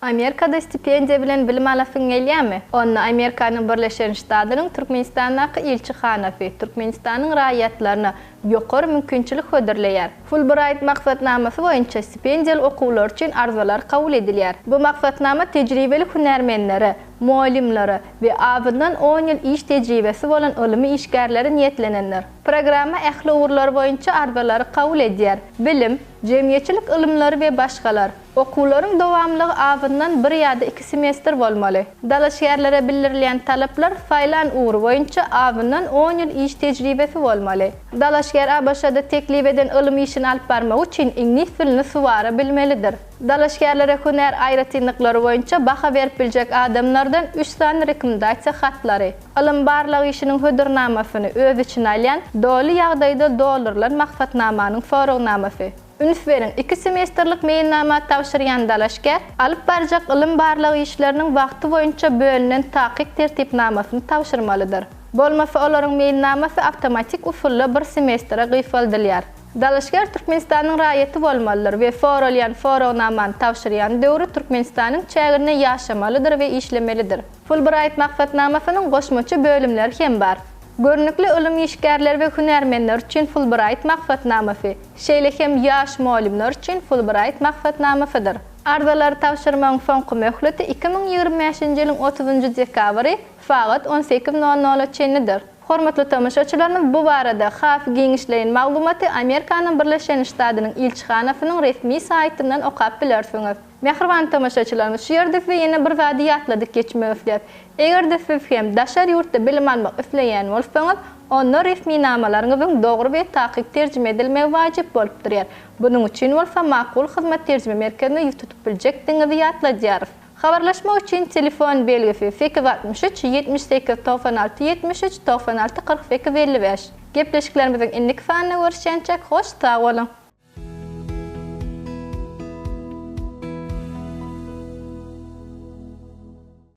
Amerikada stipendiya bilen bilim alafın gelýärmi? Onu Amerikanyň Birleşen Ştatlarynyň Türkmenistanyň elçixanasy Türkmenistanyň raýatlaryna ýokary mümkinçilik höderleýär. Fulbright maksatnamasy boýunça stipendiýal okuwlar üçin arzular kabul edilýär. Bu maksatnama tejribeli hünärmenleri, muallimleri we awyndan 10 ýyl iş tejribesi bolan ulumy işgärleri niýetlenenler. Programma ähli uğurlar boýunça arzular kabul edýär. Bilim, jemgyýetçilik ilmleri we başgalar. Okuwlaryň dowamlygy awyndan 1 ýa-da 2 semestr bolmaly. Dalaşgärlere bildirilýän talaplar faýlan uğur boýunça awyndan 10 ýyl iş tejribesi bolmaly. Dalaşgär ABŞ-da teklip eden ilim işini alyp barmak üçin ingliz dilini subara bilmelidir. Dalaşgärlere hünär aýratynlyklary boýunça baha berip biljek adamlardan 3 sany rekomendasiýa hatlary, ilim barlygy işiniň hödürnamasyny öz içine alýan, doli ýagdaýda doldurulan maksatnamanyň foragnamasy. Üniversitenin 2 semestrlik meýnnama tawşyrýan dalaşgär alyp barjak ilim barlygy işleriniň wagty boýunça bölünen takyk tertipnamasyny tawşyrmalydyr. Bolmasa olaryň meýnnamasy awtomatik usulla 1 semestra gyfaldylýar. Dalaşgär Türkmenistanyň raýaty bolmalydyr we foralýan foragnamany tawşyrýan döwri Türkmenistanyň çägirine ýaşamalydyr we işlemelidir. Fulbright maksatnamasynyň goşmaçy bölümleri hem bar. Görnükli ilim işgärleri we hünärmenler üçin Fulbright maksatnamasy, şeýle hem ýaş muallimler üçin Fulbright maksatnamasydyr. Arzular tawşyrmagyň soňky möhleti 2025-nji ýylyň 30-njy dekabry saat 18:00 çenlidir. Hormatly tamaşaçylarymyz, bu barada haf giňişleýän maglumaty Amerikanyň Birleşen Ştatlarynyň elçixanasynyň resmi saýtyndan okap bilersiňiz. Mehribany tamaşaçylarymyz, şu ýerde ýene bir wady ýatladyk geçmegler. Egerde siz hem daşar ýurtda bilim almak isleýän bolsaňyz, onu resmi namalaryňyzyň dogry we takyk terjime edilmegi wajyp bolup durýar. Buning üçin bolsa makul hyzmat terjime merkezine ýutup biljekdiňizi ýatlaýarys. Habarlaşma üçin telefon belgisi 863 78 96 73 96 48 55. Gepleşiklerimiziň indiki sanyna görüşýänçek hoş sag bolun.